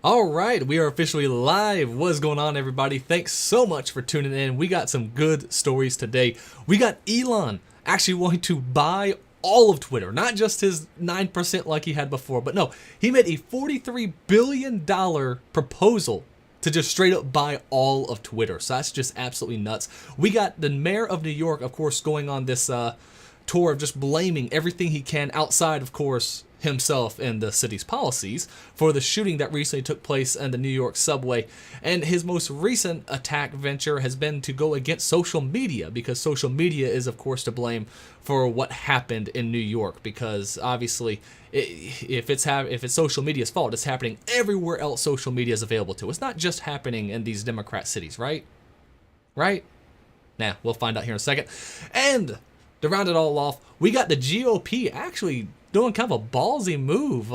All right, we are officially live. What's going on, everybody? Thanks so much for tuning in. We got some good stories today. We got Elon actually wanting to buy all of Twitter, not just his 9% like he had before, but no, he made a $43 billion proposal to just straight up buy all of Twitter. So that's just absolutely nuts. We got the mayor of New York, of course, going on this tour of just blaming everything he can outside, of course, himself and the city's policies for the shooting that recently took place in the New York subway. And his most recent attack venture has been to go against social media, because social media is, of course, to blame for what happened in New York, because obviously if it's social media's fault, it's happening everywhere else social media is available to. It's not just happening in these Democrat cities, right? Nah, we'll find out here in a second. And to round it all off, we got the GOP actually doing kind of a ballsy move.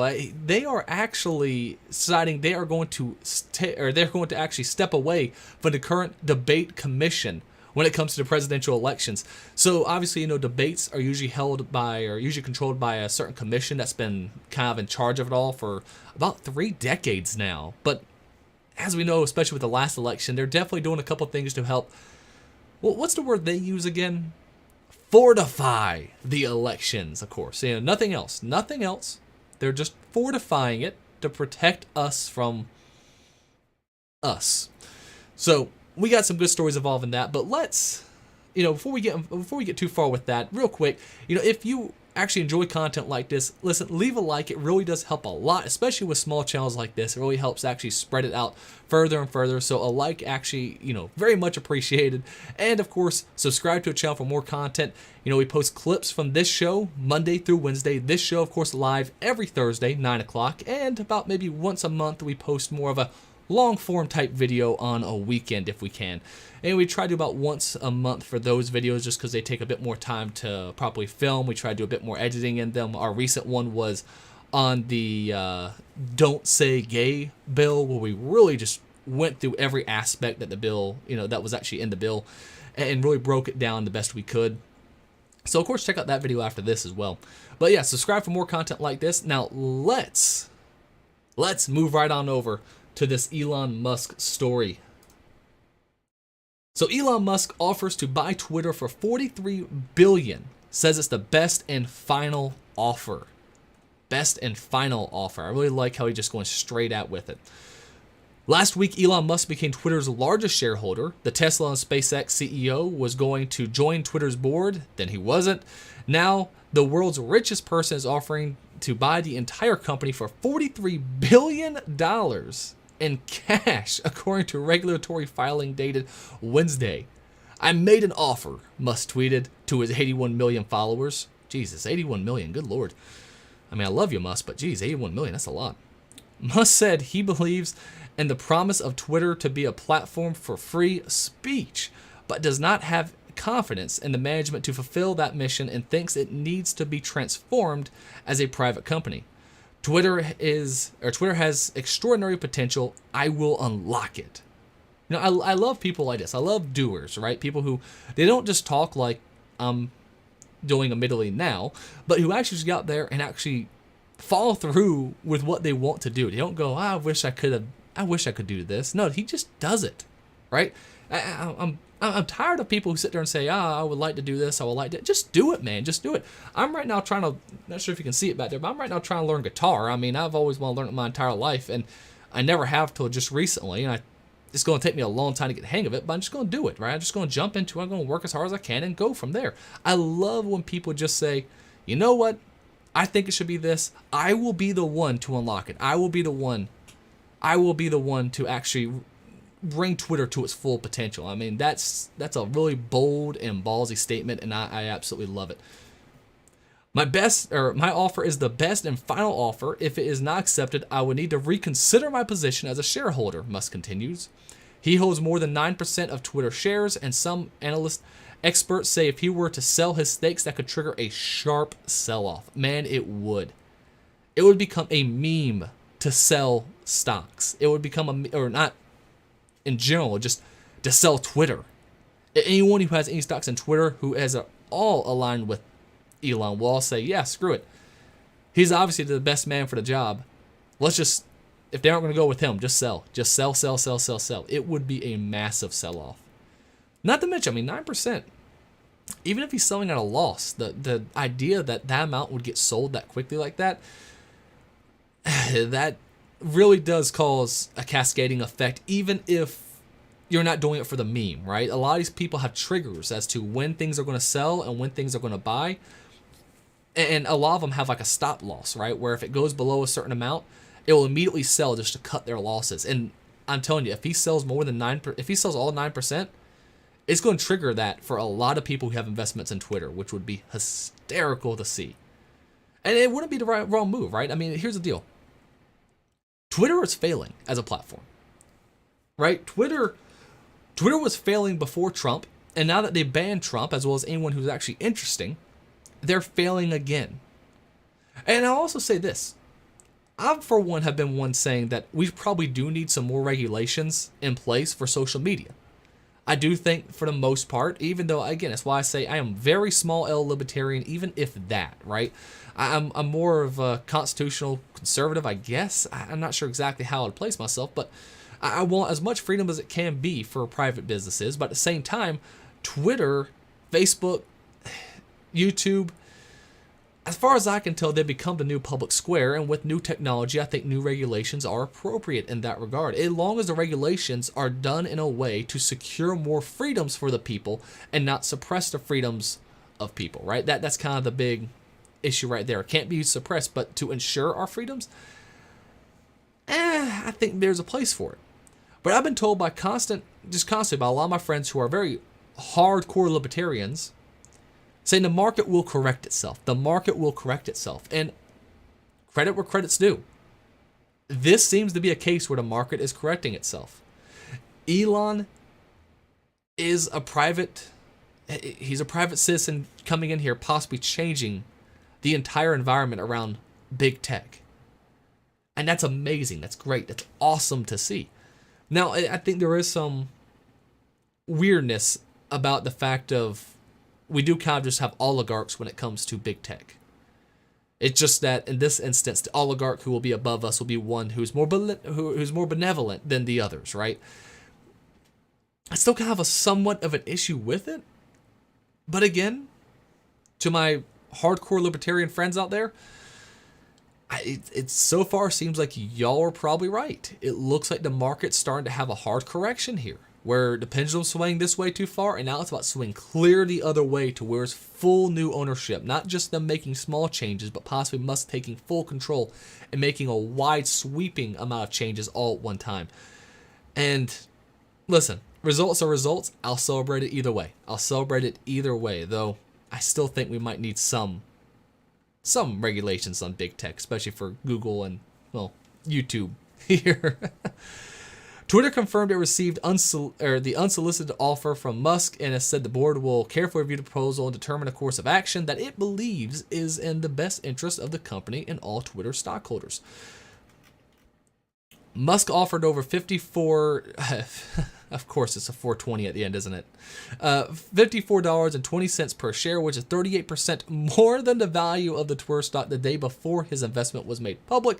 They are actually deciding they are going to actually step away from the current debate commission when it comes to the presidential elections. So obviously, you know, debates are usually controlled by a certain commission that's been kind of in charge of it all for about 3 decades now. But as we know, especially with the last election, they're definitely doing a couple things to help. Well, what's the word they use again? Fortify the elections, of course. You know, nothing else. They're just fortifying it to protect us from us. So we got some good stories involving that, but let's, you know, before we get too far with that, real quick, you know, if you actually enjoy content like this, listen, leave a like. It really does help a lot, especially with small channels like this. It really helps actually spread it out further and further. So a like actually, you know, very much appreciated. And of course, subscribe to the channel for more content. You know, we post clips from this show Monday through Wednesday. This show, of course, live every Thursday, 9 o'clock. And about maybe once a month, we post more of a long form type video on a weekend if we can. And we try to do about once a month for those videos, just because they take a bit more time to properly film. We try to do a bit more editing in them. Our recent one was on the Don't Say Gay bill, where we really just went through every aspect that the bill, you know, that was actually in the bill, and really broke it down the best we could. So of course, check out that video after this as well. But yeah, subscribe for more content like this. Now let's move right on over to this Elon Musk story. So Elon Musk offers to buy Twitter for $43 billion. Says it's the best and final offer. Best and final offer. I really like how he's just going straight out with it. Last week, Elon Musk became Twitter's largest shareholder. The Tesla and SpaceX CEO was going to join Twitter's board, then he wasn't. Now, the world's richest person is offering to buy the entire company for $43 billion in cash, according to regulatory filing dated Wednesday. I made an offer, Musk tweeted to his 81 million followers. Jesus, 81 million, good lord. I mean, I love you, Musk, but geez, 81 million, that's a lot. Musk said he believes in the promise of Twitter to be a platform for free speech, but does not have confidence in the management to fulfill that mission and thinks it needs to be transformed as a private company. Twitter has extraordinary potential. I will unlock it. You know, I love people like this. I love doers, right? People who, they don't just talk like I'm doing admittedly now, but who actually just get out there and actually follow through with what they want to do. They don't go, I wish I could do this. No, he just does it, right? I'm tired of people who sit there and say, I would like to do this, I would like to. Just do it, man. Just do it. I'm right now trying to, not sure if you can see it back there, but I'm right now trying to learn guitar. I mean, I've always wanted to learn it my entire life, and I never have till just recently, and it's going to take me a long time to get the hang of it, but I'm just going to do it, right? I'm just going to jump into it. I'm going to work as hard as I can and go from there. I love when people just say, you know what? I think it should be this. I will be the one to unlock it. I will be the one to actually bring Twitter to its full potential. I mean, that's a really bold and ballsy statement, and I absolutely love it. My offer is the best and final offer. If it is not accepted, I would need to reconsider my position as a shareholder, Musk continues. He holds more than 9% of Twitter shares, and some experts say if he were to sell his stakes, that could trigger a sharp sell-off. Man, it would. It would become a meme to sell stocks. It would become or not in general, just to sell Twitter. Anyone who has any stocks in Twitter who has all aligned with Elon will all say, yeah, screw it. He's obviously the best man for the job. Let's just if they aren't going to go with him, just sell. Just sell, sell, sell, sell, sell. It would be a massive sell-off. Not to mention, I mean, 9%, even if he's selling at a loss, the idea that that amount would get sold that quickly like that, that really does cause a cascading effect, even if you're not doing it for the meme, right? A lot of these people have triggers as to when things are going to sell and when things are going to buy. And a lot of them have like a stop loss, right? Where if it goes below a certain amount, it will immediately sell just to cut their losses. And I'm telling you, if he sells more than 9%, if he sells all 9%, it's going to trigger that for a lot of people who have investments in Twitter, which would be hysterical to see. And it wouldn't be the wrong move, right? I mean, here's the deal. Twitter is failing as a platform, right? Twitter was failing before Trump, and now that they banned Trump, as well as anyone who's actually interesting, they're failing again. And I'll also say this. I, for one, have been one saying that we probably do need some more regulations in place for social media. I do think, for the most part, even though, again, that's why I say I am very small L libertarian, even if that, right? I'm more of a constitutional conservative, I guess. I'm not sure exactly how I'd place myself, but I want as much freedom as it can be for private businesses. But at the same time, Twitter, Facebook, YouTube, as far as I can tell, they've become the new public square, and with new technology, I think new regulations are appropriate in that regard, as long as the regulations are done in a way to secure more freedoms for the people and not suppress the freedoms of people, right? That's kind of the big issue right there. It can't be suppressed, but to ensure our freedoms, I think there's a place for it. But I've been told constantly by a lot of my friends who are very hardcore libertarians, saying the market will correct itself. The market will correct itself. And credit where credit's due. This seems to be a case where the market is correcting itself. Elon is he's a private citizen coming in here, possibly changing the entire environment around big tech. And that's amazing. That's great. That's awesome to see. Now, I think there is some weirdness about the fact of we do kind of just have oligarchs when it comes to big tech. It's just that in this instance, the oligarch who will be above us will be one who's more benevolent than the others, right? I still kind of have a somewhat of an issue with it. But again, to my hardcore libertarian friends out there, it so far seems like y'all are probably right. It looks like the market's starting to have a hard correction here, where the pendulum's swaying this way too far, and now it's about swinging clear the other way to where it's full new ownership. Not just them making small changes, but possibly Musk taking full control and making a wide sweeping amount of changes all at one time. And listen, results are results. I'll celebrate it either way. Though I still think we might need some regulations on big tech, especially for Google and, well, YouTube here. Twitter confirmed it received the unsolicited offer from Musk and has said the board will carefully review the proposal and determine a course of action that it believes is in the best interest of the company and all Twitter stockholders. Musk offered over 54, of course it's a 420 at the end, isn't it? $54.20 per share, which is 38% more than the value of the Twitter stock the day before his investment was made public,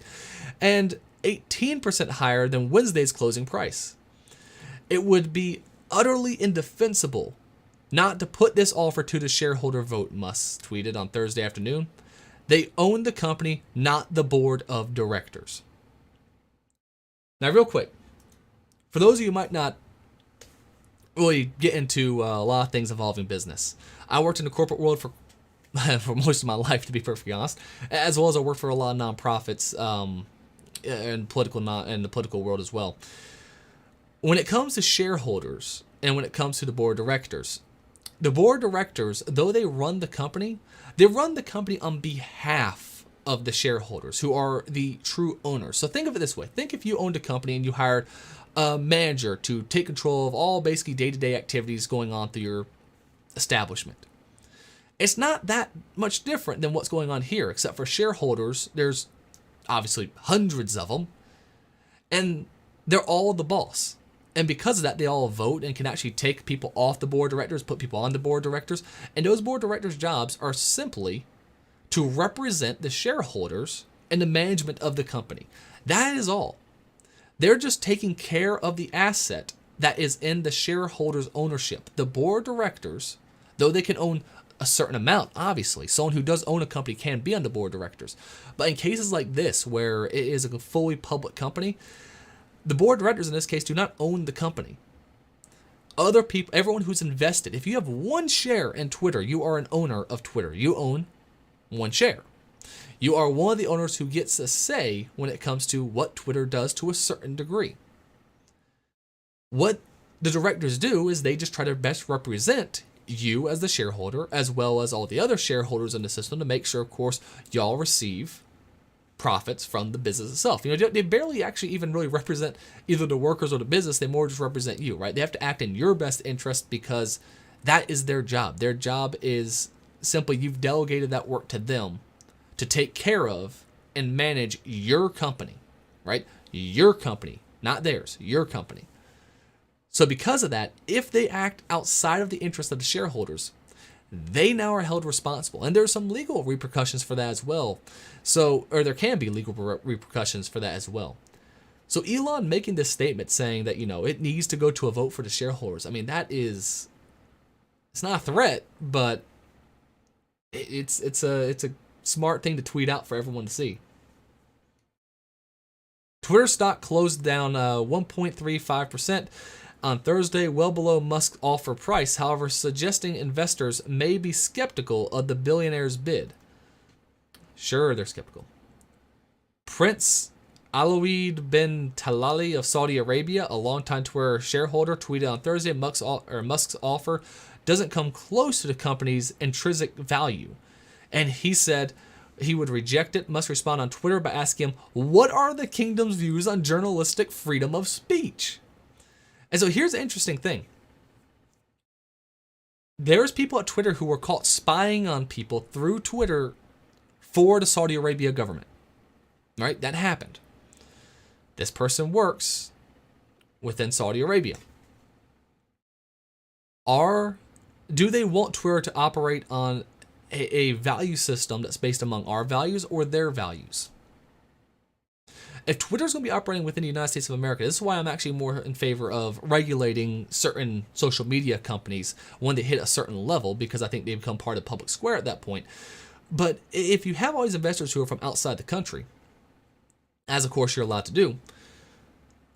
and 18% higher than Wednesday's closing price. It would be utterly indefensible not to put this offer to the shareholder vote, Musk tweeted on Thursday afternoon. They own the company, not the board of directors. Now, real quick, for those of you who might not really get into a lot of things involving business, I worked in the corporate world for most of my life, to be perfectly honest, as well as I worked for a lot of nonprofits and the political world as well. When it comes to shareholders and when it comes to the board of directors, though they run the company on behalf of the shareholders who are the true owners. So think of it this way. Think if you owned a company and you hired a manager to take control of all basically day-to-day activities going on through your establishment. It's not that much different than what's going on here, except for shareholders. There's obviously hundreds of them, and they're all the boss. And because of that, they all vote and can actually take people off the board of directors, put people on the board of directors. And those board of directors' jobs are simply to represent the shareholders and the management of the company. That is all. They're just taking care of the asset that is in the shareholders' ownership. The board of directors, though they can own a certain amount, obviously, someone who does own a company can be on the board of directors. But in cases like this, where it is a fully public company, the board of directors in this case do not own the company. Other people, everyone who's invested, if you have one share in Twitter, you are an owner of Twitter. You own one share. You are one of the owners who gets a say when it comes to what Twitter does to a certain degree. What the directors do is they just try to best represent you as the shareholder, as well as all the other shareholders in the system, to make sure, of course, y'all receive profits from the business itself. You know, they barely actually even really represent either the workers or the business. They more just represent you, right? They have to act in your best interest because that is their job. Their job is simply you've delegated that work to them to take care of and manage your company, right? Your company, not theirs, your company. So because of that, if they act outside of the interest of the shareholders, they now are held responsible. And there's some legal repercussions for that as well. So, or there can be legal repercussions for that as well. So Elon making this statement saying that, you know, it needs to go to a vote for the shareholders. I mean, that is, it's not a threat, but it's a smart thing to tweet out for everyone to see. Twitter stock closed down 1.35%. on Thursday, well below Musk's offer price, however, suggesting investors may be skeptical of the billionaire's bid. Sure, they're skeptical. Prince Alwaleed bin Talal of Saudi Arabia, a longtime Twitter shareholder, tweeted on Thursday Musk's offer doesn't come close to the company's intrinsic value. And he said he would reject it. Musk responded on Twitter by asking him, what are the kingdom's views on journalistic freedom of speech? And so here's the interesting thing. There's people at Twitter who were caught spying on people through Twitter for the Saudi Arabia government. Right? That happened. This person works within Saudi Arabia. Do they want Twitter to operate on a value system that's based among our values or their values? If Twitter's going to be operating within the United States of America, this is why I'm actually more in favor of regulating certain social media companies when they hit a certain level, because I think they become part of the public square at that point. But if you have all these investors who are from outside the country, as of course you're allowed to do,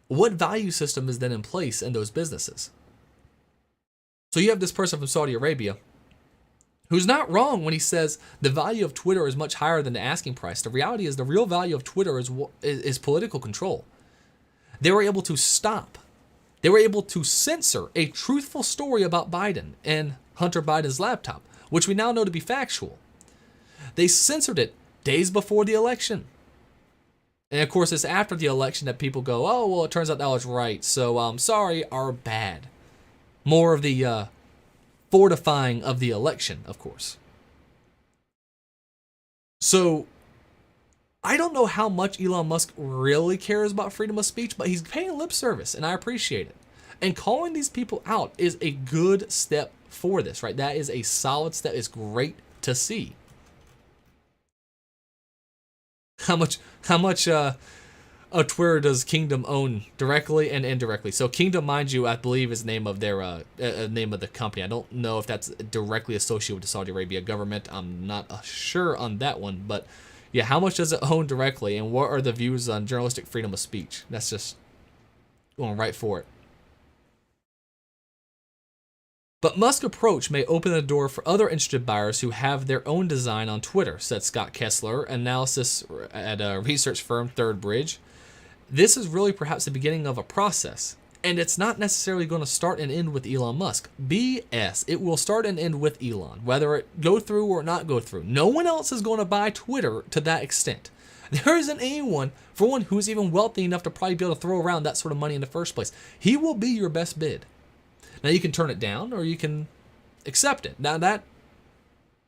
what value system is then in place in those businesses? So you have this person from Saudi Arabia who's not wrong when he says the value of Twitter is much higher than the asking price. The reality is the real value of Twitter is political control. They were able to stop. They were able to censor a truthful story about Biden and Hunter Biden's laptop, which we now know to be factual. They censored it days before the election. And of course, it's after the election that people go, oh, well, it turns out that was right. So, sorry, our bad. More of the fortifying of the election, of course. So, I don't know how much Elon Musk really cares about freedom of speech, but he's paying lip service, and I appreciate it. And calling these people out is a good step for this, right? That is a solid step. It's great to see. How much of Twitter does Kingdom own directly and indirectly? So Kingdom, mind you, I believe is the name of their name of the company. I don't know if that's directly associated with the Saudi Arabia government. I'm not sure on that one, but yeah, how much does it own directly, and what are the views on journalistic freedom of speech? That's just going right for it. But Musk's approach may open the door for other interested buyers who have their own design on Twitter, said Scott Kessler, analysis at a research firm Third Bridge. This is really perhaps the beginning of a process, and it's not necessarily going to start and end with Elon Musk. BS. It will start and end with Elon, whether it go through or not go through. No one else is going to buy Twitter to that extent. There isn't anyone, for one, who's even wealthy enough to probably be able to throw around that sort of money in the first place. He will be your best bid. Now you can turn it down or you can accept it. Now that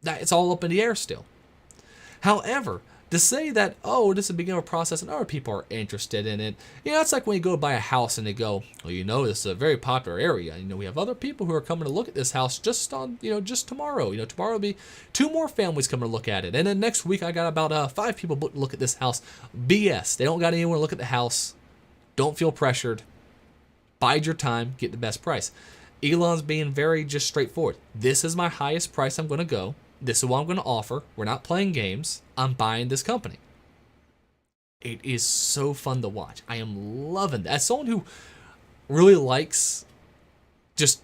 it's all up in the air still. However, to say that, oh, this is the beginning of a process and other people are interested in it, you know, it's like when you go buy a house and they go, well, you know, this is a very popular area. You know, we have other people who are coming to look at this house just tomorrow. You know, tomorrow will be 2 more families coming to look at it. And then next week I got about 5 people booked to look at this house. BS. They don't got anyone to look at the house. Don't feel pressured. Bide your time, get the best price. Elon's being very just straightforward. This is my highest price I'm going to go. This is what I'm going to offer. We're not playing games. I'm buying this company. It is so fun to watch. I am loving that. As someone who really likes just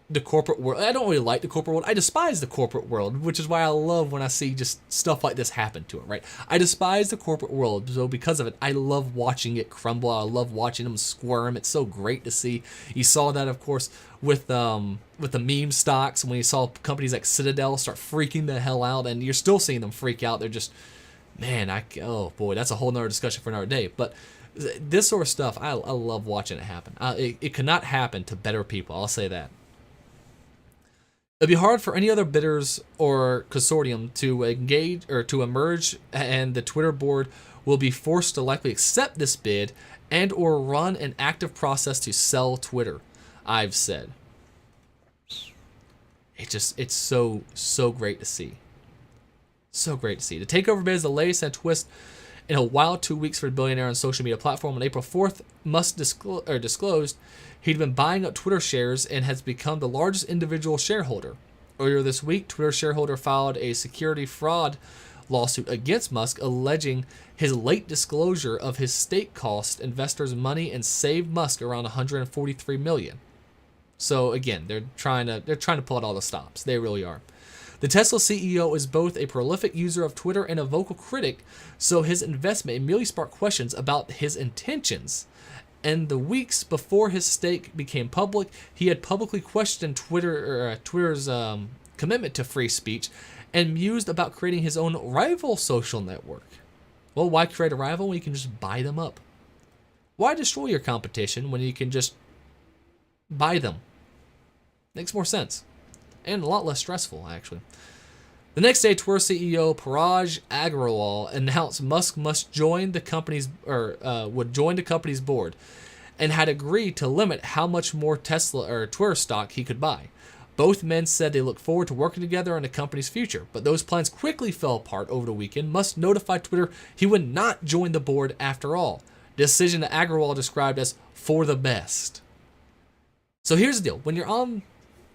the corporate world, I don't really like the corporate world. I despise the corporate world, which is why I love when I see just stuff like this happen to it, right? I despise the corporate world, so because of it, I love watching it crumble. I love watching them squirm. It's so great to see. You saw that, of course, with the meme stocks, when you saw companies like Citadel start freaking the hell out, and you're still seeing them freak out. They're just, man, oh boy, that's a whole nother discussion for another day. But this sort of stuff, I love watching it happen. It could not happen to better people, I'll say that. It'd be hard for any other bidders or consortium to engage or to emerge, and the Twitter board will be forced to likely accept this bid and or run an active process to sell Twitter, I've said. It's so great to see. So great to see. The takeover bid is the latest and twist in a wild 2 weeks for the billionaire on social media platform. On April 4th, Musk disclosed he'd been buying up Twitter shares and has become the largest individual shareholder. Earlier this week, Twitter shareholder filed a security fraud lawsuit against Musk, alleging his late disclosure of his stake cost investors money and saved Musk around $143 million. So again, they're trying to pull out all the stops. They really are. The Tesla CEO is both a prolific user of Twitter and a vocal critic, so his investment immediately sparked questions about his intentions. And the weeks before his stake became public, he had publicly questioned Twitter's commitment to free speech and mused about creating his own rival social network. Well, why create a rival when you can just buy them up? Why destroy your competition when you can just buy them? Makes more sense. And a lot less stressful, actually. The next day, Twitter CEO Parag Agrawal announced Musk must join the company's would join the company's board, and had agreed to limit how much more Tesla or Twitter stock he could buy. Both men said they look forward to working together on the company's future, but those plans quickly fell apart over the weekend. Musk notified Twitter he would not join the board after all. The decision that Agrawal described as for the best. So here's the deal: when you're on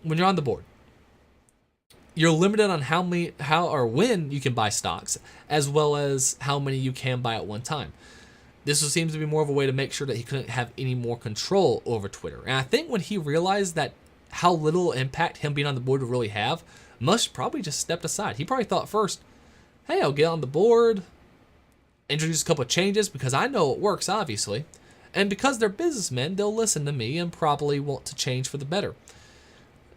the board, you're limited on how or when you can buy stocks, as well as how many you can buy at one time. This seems to be more of a way to make sure that he couldn't have any more control over Twitter. And I think when he realized that how little impact him being on the board would really have, Musk probably just stepped aside. He probably thought first, hey, I'll get on the board, introduce a couple of changes, because I know it works, obviously. And because they're businessmen, they'll listen to me and probably want to change for the better.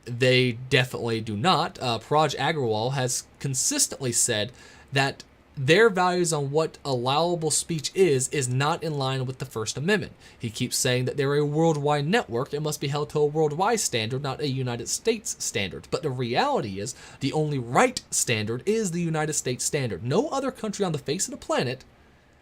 They definitely do not. Parag Agrawal has consistently said that their values on what allowable speech is not in line with the First Amendment. He keeps saying that they're a worldwide network and must be held to a worldwide standard, not a United States standard. But the reality is, the only right standard is the United States standard. No other country on the face of the planet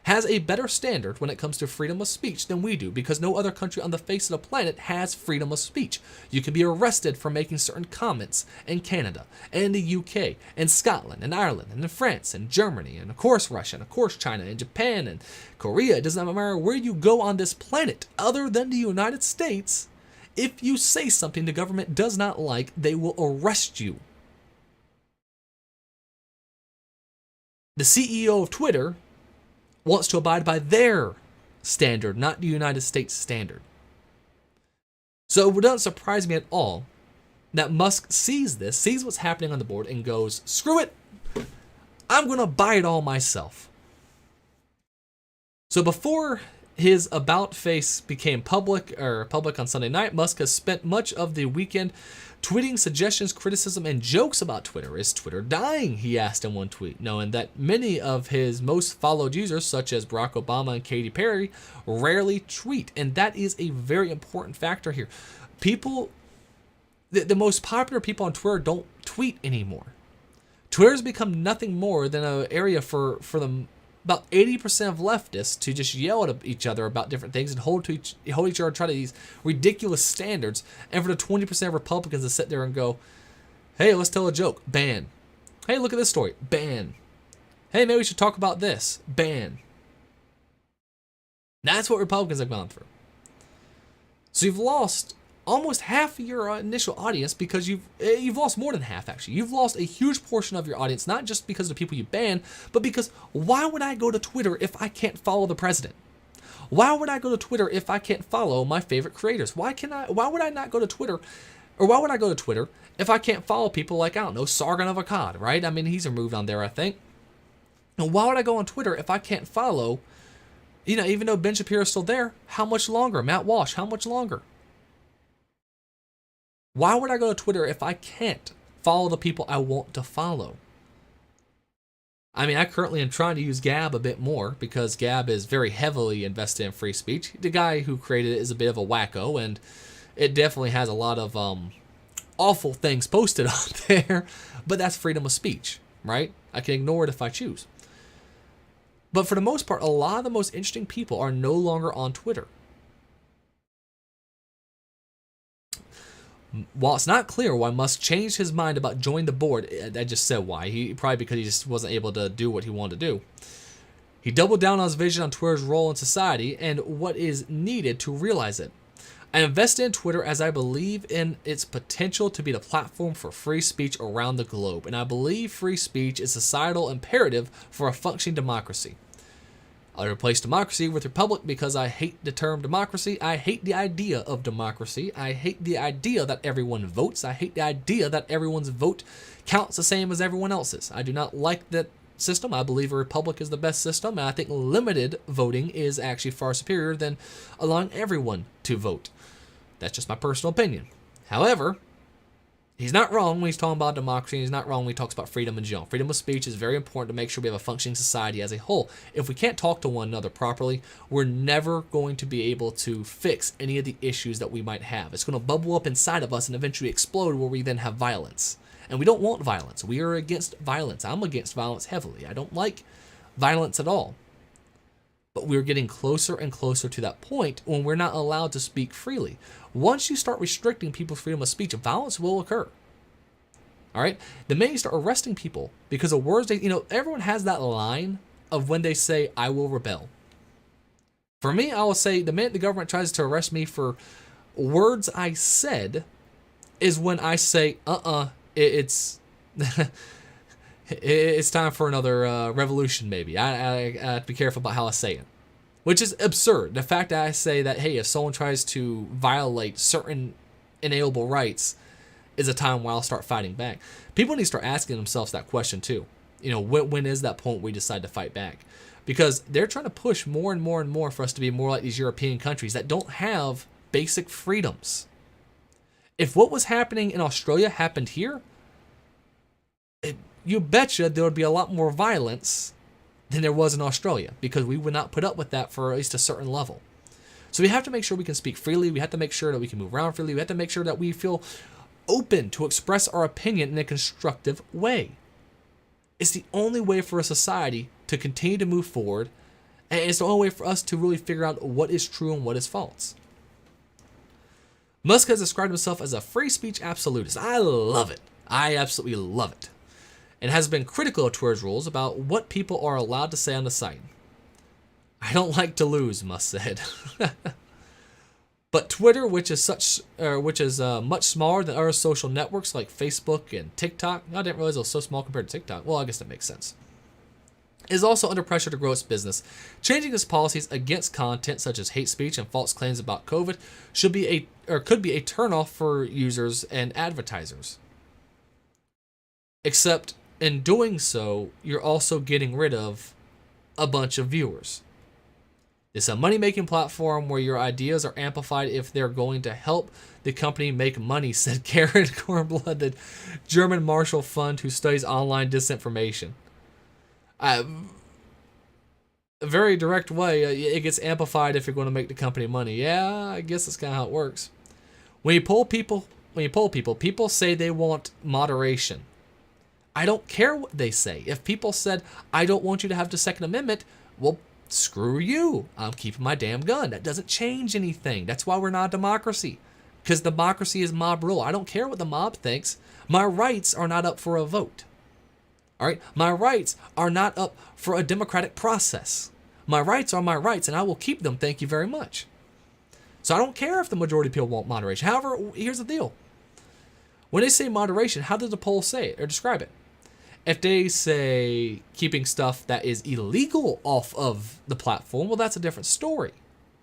has a better standard when it comes to freedom of speech than we do, because no other country on the face of the planet has freedom of speech. You can be arrested for making certain comments in Canada, and the UK, and Scotland, and Ireland, and in France, and Germany, and of course Russia, and of course China, and Japan, and Korea. It doesn't matter where you go on this planet other than the United States. If you say something the government does not like, they will arrest you. The CEO of Twitter wants to abide by their standard, not the United States standard. So it doesn't surprise me at all that Musk sees this, sees what's happening on the board, and goes, screw it, I'm going to buy it all myself. So before his about face became public on Sunday night, Musk has spent much of the weekend tweeting suggestions, criticism, and jokes about Twitter. Is Twitter dying? He asked in one tweet, knowing that many of his most followed users, such as Barack Obama and Katy Perry, rarely tweet. And that is a very important factor here. People, the most popular people on Twitter don't tweet anymore. Twitter has become nothing more than an area for them. About 80% of leftists to just yell at each other about different things and hold each other to these ridiculous standards, and for the 20% of Republicans to sit there and go, hey, let's tell a joke, ban. Hey, look at this story, ban. Hey, maybe we should talk about this, ban. That's what Republicans have gone through. So you've lost almost half of your initial audience because you've lost more than half, actually. You've lost a huge portion of your audience, not just because of the people you ban, but because why would I go to Twitter if I can't follow the president? Why would I go to Twitter if I can't follow my favorite creators? Why would I not go to Twitter, or why would I go to Twitter if I can't follow people like, I don't know, Sargon of Akkad, right? I mean, he's removed on there, I think. And why would I go on Twitter if I can't follow, even though Ben Shapiro's still there, how much longer? Matt Walsh, how much longer? Why would I go to Twitter if I can't follow the people I want to follow? I mean, I currently am trying to use Gab a bit more because Gab is very heavily invested in free speech. The guy who created it is a bit of a wacko, and it definitely has a lot of awful things posted on there, but that's freedom of speech, right? I can ignore it if I choose. But for the most part, a lot of the most interesting people are no longer on Twitter. While it's not clear why Musk changed his mind about joining the board, I just said why. Probably because he just wasn't able to do what he wanted to do. He doubled down on his vision on Twitter's role in society and what is needed to realize it. I invested in Twitter as I believe in its potential to be the platform for free speech around the globe, and I believe free speech is a societal imperative for a functioning democracy. I'll replace democracy with republic because I hate the term democracy. I hate the idea of democracy. I hate the idea that everyone votes. I hate the idea that everyone's vote counts the same as everyone else's. I do not like that system. I believe a republic is the best system, and I think limited voting is actually far superior than allowing everyone to vote. That's just my personal opinion. However, he's not wrong when he's talking about democracy, and he's not wrong when he talks about freedom in general. Freedom of speech is very important to make sure we have a functioning society as a whole. If we can't talk to one another properly, we're never going to be able to fix any of the issues that we might have. It's going to bubble up inside of us and eventually explode where we then have violence. And we don't want violence. We are against violence. I'm against violence heavily. I don't like violence at all. But we're getting closer and closer to that point when we're not allowed to speak freely. Once you start restricting people's freedom of speech, violence will occur. All right? The minute you start arresting people because of words, everyone has that line of when they say, I will rebel. For me, I will say the minute the government tries to arrest me for words I said is when I say, it's it's time for another revolution, maybe. I have to be careful about how I say it. Which is absurd. The fact that I say that, hey, if someone tries to violate certain inalienable rights is a time where I'll start fighting back. People need to start asking themselves that question too. When is that point we decide to fight back? Because they're trying to push more and more and more for us to be more like these European countries that don't have basic freedoms. If what was happening in Australia happened here, you betcha there would be a lot more violence than there was in Australia, because we would not put up with that for at least a certain level. So we have to make sure we can speak freely. We have to make sure that we can move around freely. We have to make sure that we feel open to express our opinion in a constructive way. It's the only way for a society to continue to move forward, and it's the only way for us to really figure out what is true and what is false. Musk has described himself as a free speech absolutist. I love it. I absolutely love it. And has been critical of Twitter's rules about what people are allowed to say on the site. I don't like to lose, Musk said. But Twitter, which is much smaller than other social networks like Facebook and TikTok, I didn't realize it was so small compared to TikTok. Well, I guess that makes sense. Is also under pressure to grow its business. Changing its policies against content such as hate speech and false claims about COVID could be a turnoff for users and advertisers. Except in doing so, you're also getting rid of a bunch of viewers. It's a money-making platform where your ideas are amplified if they're going to help the company make money, said Karen Kornblad, the German Marshall Fund who studies online disinformation. A very direct way, it gets amplified if you're going to make the company money. Yeah, I guess that's kind of how it works. When you poll people, people say they want moderation. I don't care what they say. If people said, I don't want you to have the Second Amendment, well, screw you. I'm keeping my damn gun. That doesn't change anything. That's why we're not a democracy. Because democracy is mob rule. I don't care what the mob thinks. My rights are not up for a vote. All right? My rights are not up for a democratic process. My rights are my rights, and I will keep them. Thank you very much. So I don't care if the majority of people want moderation. However, here's the deal. When they say moderation, how does the poll say it or describe it? If they say keeping stuff that is illegal off of the platform, well, that's a different story.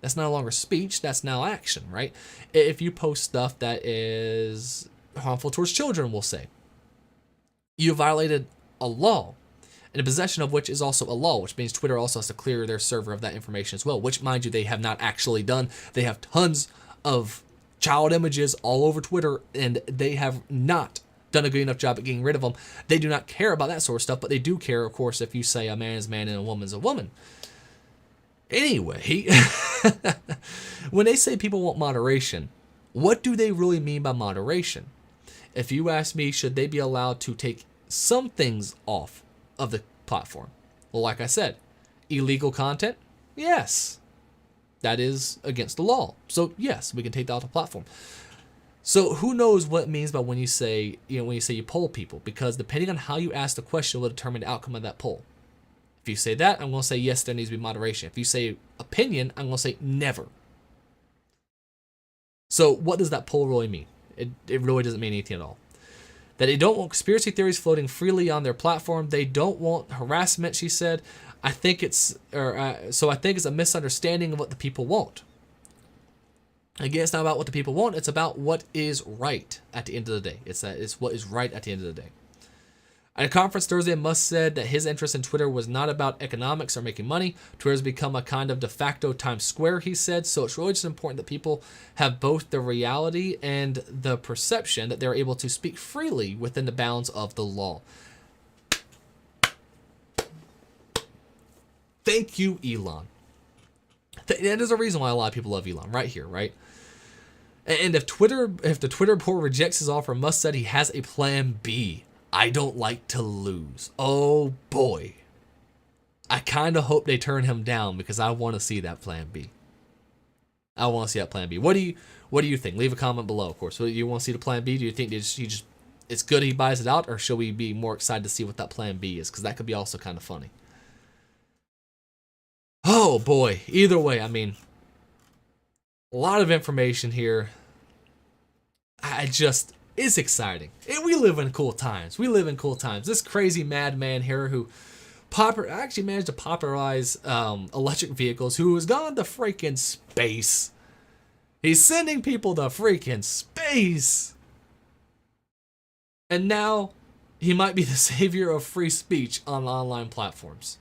That's no longer speech, that's now action, right? If you post stuff that is harmful towards children, we'll say, you violated a law, and the possession of which is also a law, which means Twitter also has to clear their server of that information as well, which, mind you, they have not actually done. They have tons of child images all over Twitter, and they have not done a good enough job at getting rid of them. They do not care about that sort of stuff, but they do care, of course, if you say a man is a man and a woman is a woman. Anyway, when they say people want moderation, what do they really mean by moderation? If you ask me, should they be allowed to take some things off of the platform? Well, like I said, illegal content? Yes. That is against the law. So yes, we can take that off the platform. So who knows what it means by when you say you poll people, because depending on how you ask the question will determine the outcome of that poll. If you say that, I'm going to say yes, there needs to be moderation. If you say opinion, I'm going to say never. So what does that poll really mean? It really doesn't mean anything at all. That they don't want conspiracy theories floating freely on their platform. They don't want harassment, she said. I think it's a misunderstanding of what the people want. Again, it's not about what the people want. It's about what is right at the end of the day. It's what is right at the end of the day. At a conference Thursday, Musk said that his interest in Twitter was not about economics or making money. Twitter has become a kind of de facto Times Square, he said. So it's really just important that people have both the reality and the perception that they're able to speak freely within the bounds of the law. Thank you, Elon. There's a reason why a lot of people love Elon, right here, right? And if the Twitter board rejects his offer, Musk said he has a plan B. I don't like to lose. Oh boy. I kind of hope they turn him down because I want to see that plan B. I want to see that plan B. What do you think? Leave a comment below, of course. Do you want to see the plan B? Do you think it's good he buys it out, or should we be more excited to see what that plan B is? Because that could be also kind of funny. Oh boy. Either way, I mean, a lot of information here. It's exciting. And we live in cool times. This crazy madman here who actually managed to popularize electric vehicles, who has gone to freaking space. He's sending people to freaking space. And now he might be the savior of free speech on online platforms.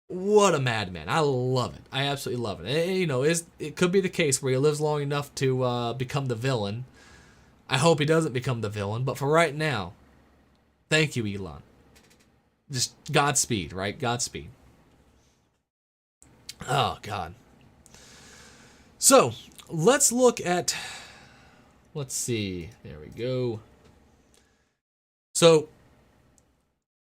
What a madman. I love it. I absolutely love it. And, it could be the case where he lives long enough to become the villain. I hope he doesn't become the villain, but for right now, thank you, Elon. Just Godspeed, right? Godspeed. Oh, God. So, let's see. There we go. So,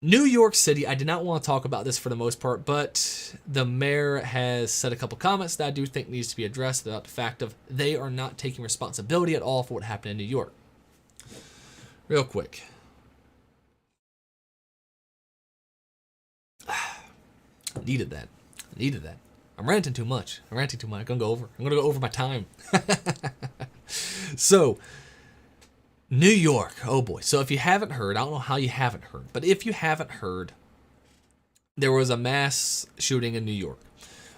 New York City, I did not want to talk about this for the most part, but the mayor has said a couple comments that I do think needs to be addressed about the fact of they are not taking responsibility at all for what happened in New York. Real quick. Needed that. I'm ranting too much. I'm gonna go over my time. So, New York, oh boy. So if you haven't heard, I don't know how you haven't heard, but if you haven't heard, there was a mass shooting in New York.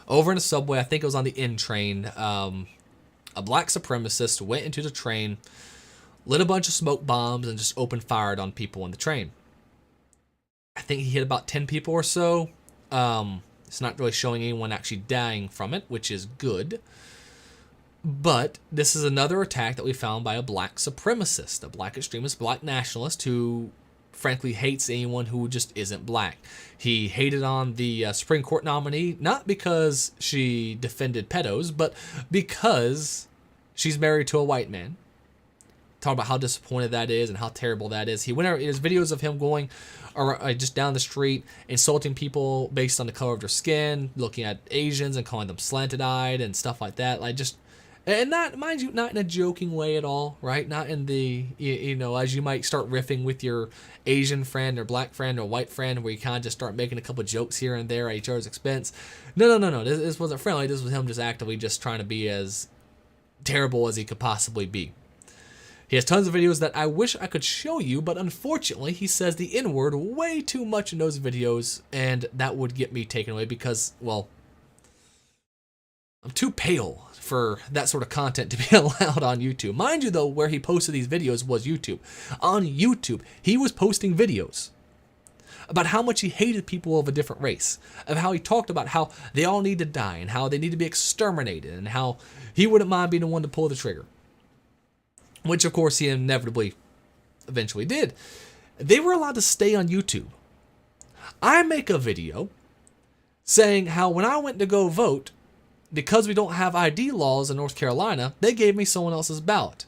Over in a subway, I think it was on the N train, a black supremacist went into the train, lit a bunch of smoke bombs, and just opened fire on people in the train. I think he hit about 10 people or so. It's not really showing anyone actually dying from it, which is good. But this is another attack that we found by a black supremacist, a black extremist, black nationalist who frankly hates anyone who just isn't black. He hated on the Supreme Court nominee, not because she defended pedos, but because she's married to a white man. Talk about how disappointed that is and how terrible that is. There's videos of him going just down the street, insulting people based on the color of their skin, looking at Asians and calling them slanted-eyed and stuff like that. And not, mind you, not in a joking way at all, right? Not in the, as you might start riffing with your Asian friend or black friend or white friend, where you kind of just start making a couple jokes here and there at each other's expense. No. This wasn't friendly. This was him just actively just trying to be as terrible as he could possibly be. He has tons of videos that I wish I could show you, but unfortunately, he says the N-word way too much in those videos, and that would get me taken away because, well, I'm too pale for that sort of content to be allowed on YouTube. Mind you, though, where he posted these videos was YouTube. On YouTube, he was posting videos about how much he hated people of a different race, of how he talked about how they all need to die and how they need to be exterminated and how he wouldn't mind being the one to pull the trigger. Which, of course, he inevitably eventually did. They were allowed to stay on YouTube. I make a video saying how when I went to go vote, because we don't have ID laws in North Carolina, they gave me someone else's ballot.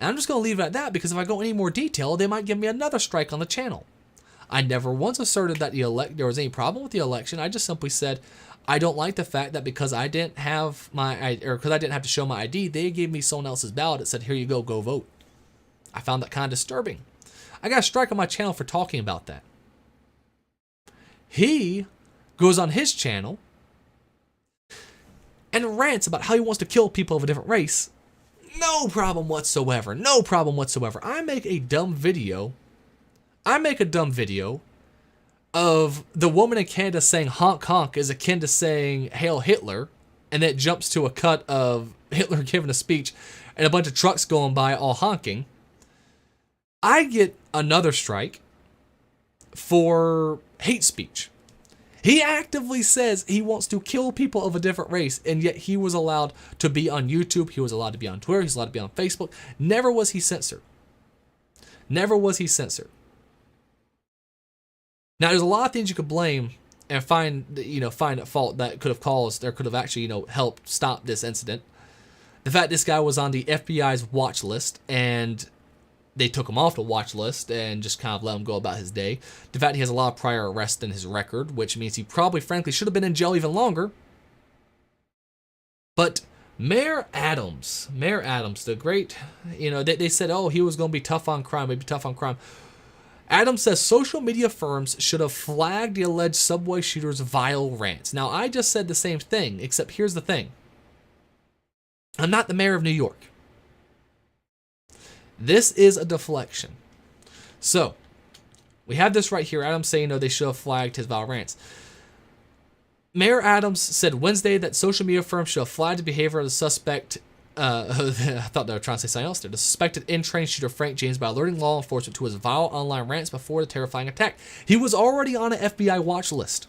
And I'm just going to leave it at that because if I go any more detail, they might give me another strike on the channel. I never once asserted that there was any problem with the election. I just simply said, I don't like the fact that because I didn't have because I didn't have to show my ID, they gave me someone else's ballot that said, here you go vote. I found that kind of disturbing. I got a strike on my channel for talking about that. He goes on his channel and rants about how he wants to kill people of a different race. No problem whatsoever. No problem whatsoever. I make a dumb video of the woman in Canada saying honk honk is akin to saying Hail Hitler, and then it jumps to a cut of Hitler giving a speech and a bunch of trucks going by all honking. I get another strike for hate speech. He actively says he wants to kill people of a different race, and yet he was allowed to be on YouTube, he was allowed to be on Twitter, he was allowed to be on Facebook. Never was he censored. Never was he censored. Now, there's a lot of things you could blame and find at fault that could have caused or could have actually, helped stop this incident. The fact this guy was on the FBI's watch list and they took him off the watch list and just kind of let him go about his day. The fact he has a lot of prior arrests in his record, which means he probably, frankly, should have been in jail even longer. But Mayor Adams, the great, they said, oh, he was going to be tough on crime, he'd be tough on crime. Adams says social media firms should have flagged the alleged subway shooter's vile rants. Now, I just said the same thing, except here's the thing. I'm not the mayor of New York. This is a deflection. So, we have this right here. Adams saying, no, they should have flagged his vile rants. Mayor Adams said Wednesday that social media firms should have flagged the behavior of the suspect. I thought they were trying to say something else there. The suspected in-train shooter Frank James by alerting law enforcement to his vile online rants before the terrifying attack. He was already on an FBI watch list.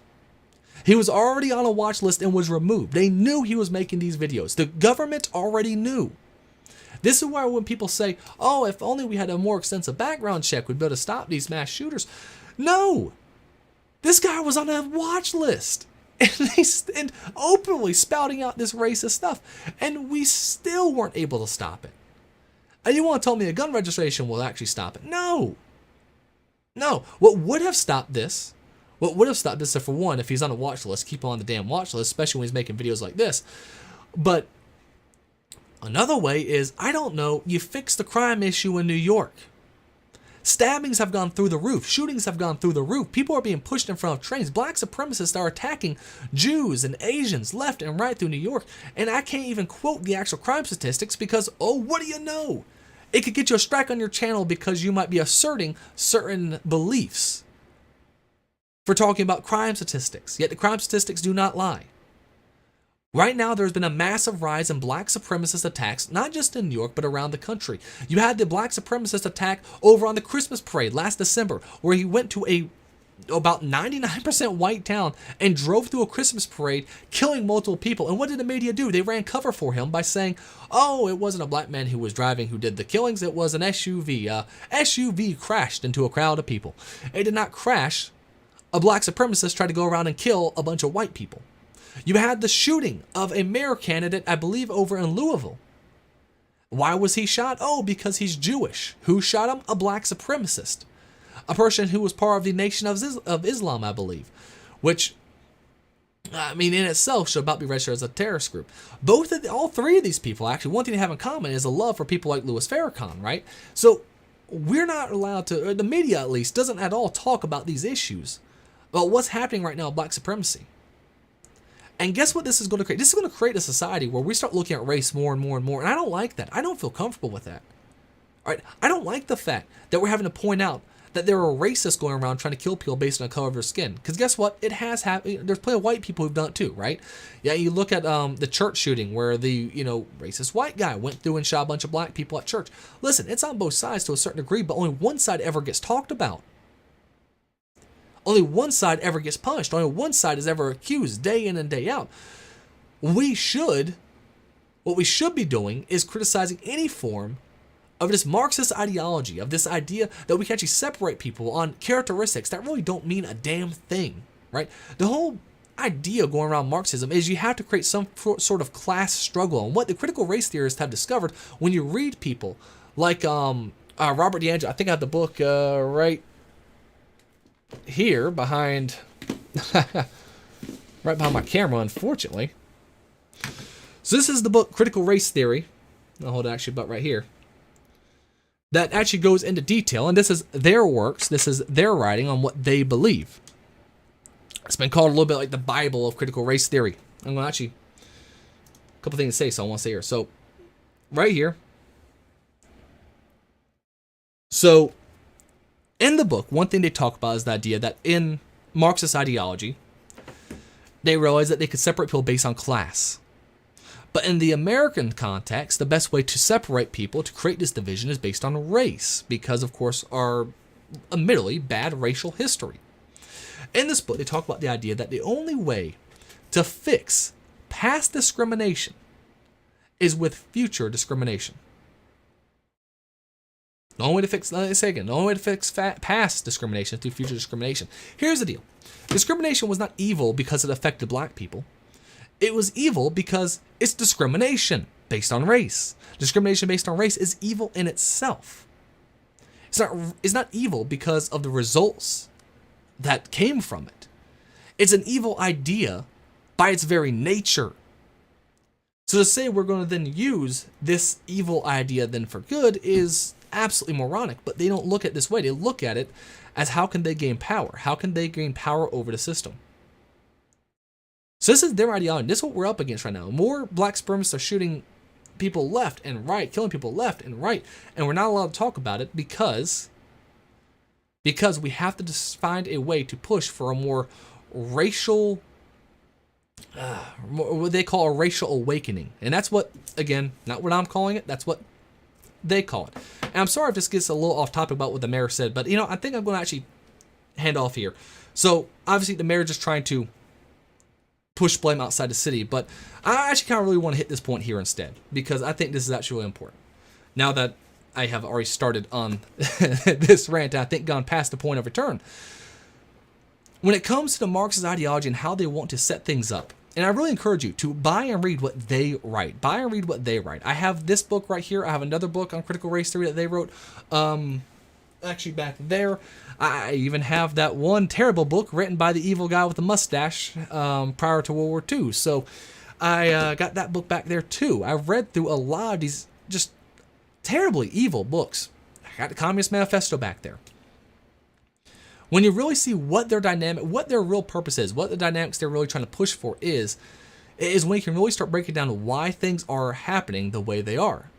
He was already on a watch list and was removed. They knew he was making these videos. The government already knew. This is why when people say, oh, if only we had a more extensive background check, we'd be able to stop these mass shooters. No! This guy was on a watch list. And openly spouting out this racist stuff. And we still weren't able to stop it. And you want to tell me a gun registration will actually stop it? No. No. What would have stopped this? What would have stopped this, for one, if he's on a watch list, keep on the damn watch list, especially when he's making videos like this. But another way is, I don't know, you fix the crime issue in New York. Stabbings have gone through the roof. Shootings have gone through the roof. People are being pushed in front of trains. Black supremacists are attacking Jews and Asians left and right through New York. And I can't even quote the actual crime statistics because, oh, what do you know? It could get you a strike on your channel because you might be asserting certain beliefs for talking about crime statistics. Yet the crime statistics do not lie. Right now, there's been a massive rise in black supremacist attacks, not just in New York, but around the country. You had the black supremacist attack over on the Christmas parade last December, where he went to about 99% white town and drove through a Christmas parade, killing multiple people. And what did the media do? They ran cover for him by saying, oh, it wasn't a black man who was driving who did the killings, it was an SUV. SUV crashed into a crowd of people. It did not crash. A black supremacist tried to go around and kill a bunch of white people. You had the shooting of a mayor candidate, I believe, over in Louisville. Why was he shot? Oh, because he's Jewish. Who shot him? A black supremacist. A person who was part of the Nation of Islam, I believe. Which, I mean, in itself, should about be registered as a terrorist group. All three of these people, actually, one thing they have in common is a love for people like Louis Farrakhan, right? So we're not allowed to, or the media at least, doesn't at all talk about these issues, about what's happening right now with black supremacy. And guess what this is going to create? This is going to create a society where we start looking at race more and more and more, and I don't like that. I don't feel comfortable with that. All right? I don't like the fact that we're having to point out that there are racists going around trying to kill people based on the color of their skin. Because guess what? It has happened. There's plenty of white people who've done it too, right? Yeah, you look at the church shooting where the racist white guy went through and shot a bunch of black people at church. Listen, it's on both sides to a certain degree, but only one side ever gets talked about. Only one side ever gets punished. Only one side is ever accused day in and day out. What we should be doing is criticizing any form of this Marxist ideology, of this idea that we can actually separate people on characteristics that really don't mean a damn thing, right? The whole idea going around Marxism is you have to create some sort of class struggle. And what the critical race theorists have discovered when you read people like Robert DiAngelo, I think I have the book right here behind, right behind my camera, unfortunately. So this is the book Critical Race Theory. I'll hold it actually about right here. That actually goes into detail, and this is their works, this is their writing on what they believe. It's been called a little bit like the Bible of critical race theory. I'm going to actually, a couple things to say, so I want to say here. So, right here. So, in the book, one thing they talk about is the idea that in Marxist ideology, they realized that they could separate people based on class. But in the American context, the best way to separate people, to create this division, is based on race, because, of course, our admittedly bad racial history. In this book, they talk about the idea that the only way to fix past discrimination is with future discrimination. The only way to fix, let me say again, the only way to fix past discrimination is through future discrimination. Here's the deal. Discrimination was not evil because it affected black people. It was evil because it's discrimination based on race. Discrimination based on race is evil in itself. It's not evil because of the results that came from it. It's an evil idea by its very nature. So to say we're going to then use this evil idea then for good is absolutely moronic, but they don't look at it this way. They look at it as how can they gain power? How can they gain power over the system? So this is their ideology. This is what we're up against right now. More black supremacists are shooting people left and right, killing people left and right, and we're not allowed to talk about it because we have to just find a way to push for a more racial, what they call a racial awakening. And that's what, again, not what I'm calling it, that's what they call it. And I'm sorry if this gets a little off topic about what the mayor said, but I think I'm going to actually hand off here. So obviously the mayor just trying to push blame outside the city, but I actually kind of really want to hit this point here instead, because I think this is actually really important. Now that I have already started on this rant, I think gone past the point of return. When it comes to the Marxist ideology and how they want to set things up, and I really encourage you to buy and read what they write. Buy and read what they write. I have this book right here. I have another book on critical race theory that they wrote. Actually back there. I even have that one terrible book written by the evil guy with the mustache prior to World War II. So I got that book back there too. I've read through a lot of these just terribly evil books. I got the Communist Manifesto back there. When you really see what their dynamic, what their real purpose is, what the dynamics they're really trying to push for is when you can really start breaking down why things are happening the way they are.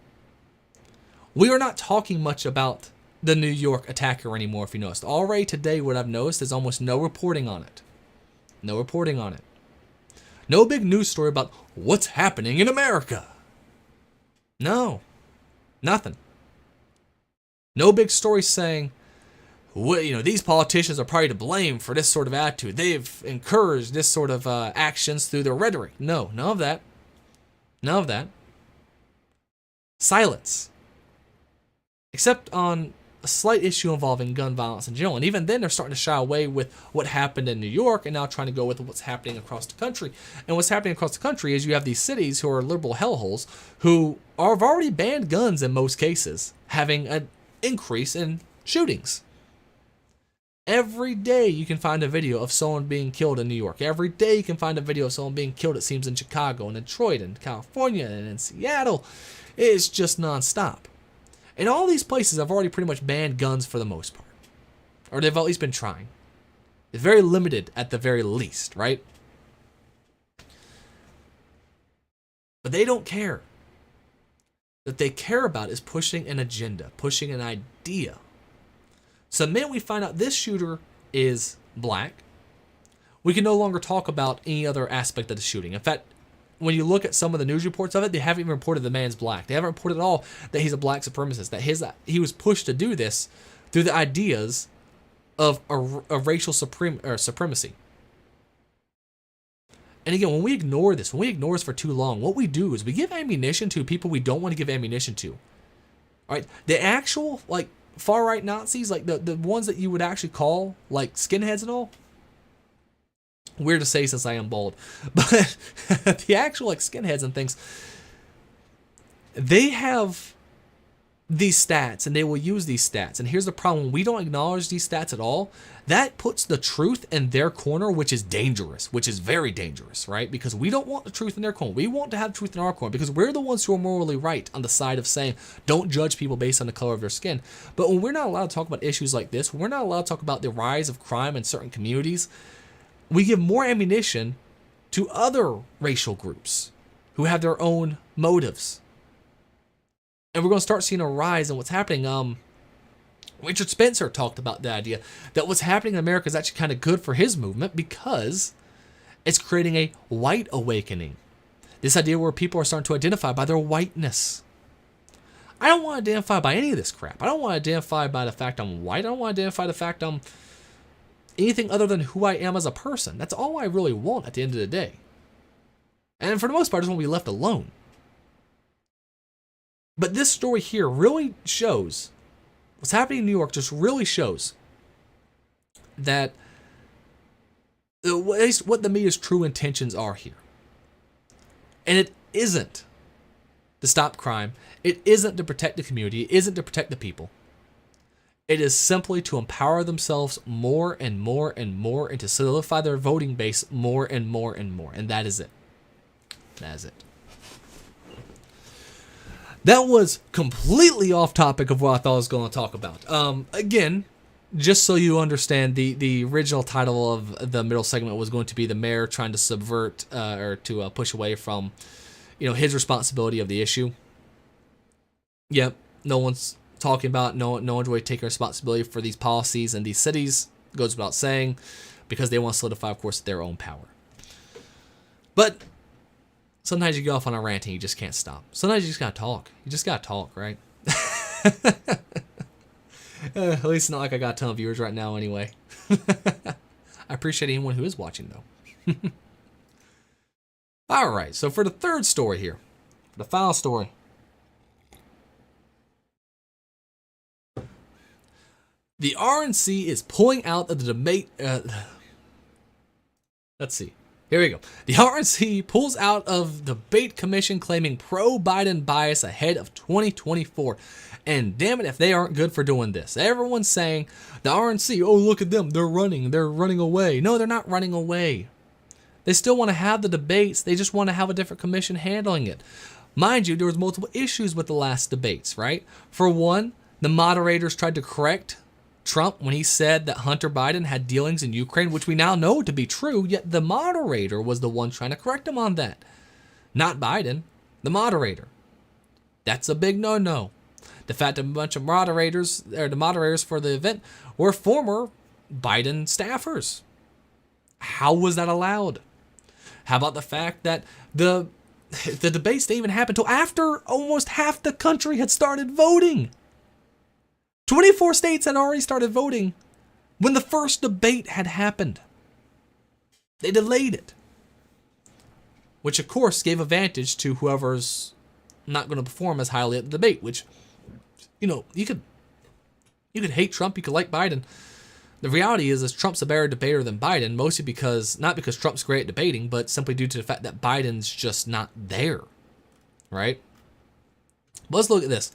We are not talking much about the New York attacker anymore, if you noticed. Already today, what I've noticed is almost no reporting on it. No reporting on it. No big news story about what's happening in America. No. Nothing. No big story saying, well, these politicians are probably to blame for this sort of attitude. They've encouraged this sort of actions through their rhetoric. No, none of that. None of that. Silence. Except on a slight issue involving gun violence in general. And even then, they're starting to shy away with what happened in New York and now trying to go with what's happening across the country. And what's happening across the country is you have these cities who are liberal hellholes who have already banned guns in most cases, having an increase in shootings. Every day you can find a video of someone being killed in New York. Every day you can find a video of someone being killed, it seems, in Chicago and Detroit and California and in Seattle. It's just nonstop. And all these places have already pretty much banned guns for the most part. Or they've at least been trying. It's very limited at the very least, right? But they don't care. What they care about is pushing an agenda, pushing an idea. So the minute we find out this shooter is black, we can no longer talk about any other aspect of the shooting. In fact, when you look at some of the news reports of it, they haven't even reported the man's black. They haven't reported at all that he's a black supremacist, that he was pushed to do this through the ideas of a racial supremacy. And again, when we ignore this, when we ignore this for too long, what we do is we give ammunition to people we don't want to give ammunition to. All right, the actual far right Nazis, like the ones that you would actually call like skinheads and all. Weird to say since I am bald, but the actual like skinheads and things, they have these stats and they will use these stats. And here's the problem: when we don't acknowledge these stats at all, that puts the truth in their corner, which is dangerous, which is very dangerous, right? Because we don't want the truth in their corner. We want to have truth in our corner because we're the ones who are morally right on the side of saying don't judge people based on the color of their skin. But when we're not allowed to talk about issues like this, we're not allowed to talk about the rise of crime in certain communities, we give more ammunition to other racial groups who have their own motives. And we're going to start seeing a rise in what's happening. Richard Spencer talked about the idea that what's happening in America is actually kind of good for his movement because it's creating a white awakening. This idea where people are starting to identify by their whiteness. I don't want to identify by any of this crap. I don't want to identify by the fact I'm white. I don't want to identify the fact I'm anything other than who I am as a person. That's all I really want at the end of the day. And for the most part, I just want to be left alone. But this story here really shows, what's happening in New York just really shows that at least what the media's true intentions are here. And it isn't to stop crime. It isn't to protect the community. It isn't to protect the people. It is simply to empower themselves more and more and more and to solidify their voting base more and more and more. And that is it. That is it. That was completely off topic of what I thought I was going to talk about. Again, just so you understand, the original title of the middle segment was going to be the mayor trying to subvert or to push away from, his responsibility of the issue. Yep, no one's talking about, no one's really taking responsibility for these policies in these cities. Goes without saying, because they want to solidify, of course, their own power. But sometimes you go off on a rant and you just can't stop. Sometimes you just gotta talk. You just gotta talk, right? At least not like I got a ton of viewers right now anyway. I appreciate anyone who is watching, though. Alright, so for the third story here, for the final story. The RNC is pulling out of the debate. Let's see. Here we go. The RNC pulls out of the debate commission claiming pro-Biden bias ahead of 2024. And damn it if they aren't good for doing this. Everyone's saying the RNC, oh, look at them. They're running away. No, they're not running away. They still want to have the debates. They just want to have a different commission handling it. Mind you, there was multiple issues with the last debates, right? For one, the moderators tried to correct Trump when he said that Hunter Biden had dealings in Ukraine, which we now know to be true, yet the moderator was the one trying to correct him on that. Not Biden, the moderator. That's a big no-no. The fact that a bunch of moderators, or the moderators for the event, were former Biden staffers. How was that allowed? How about the fact that the debates didn't even happen until after almost half the country had started voting? 24 states had already started voting when the first debate had happened. They delayed it. Which, of course, gave advantage to whoever's not going to perform as highly at the debate, which, you could hate Trump, you could like Biden. The reality is Trump's a better debater than Biden, mostly not because Trump's great at debating, but simply due to the fact that Biden's just not there, right? But let's look at this.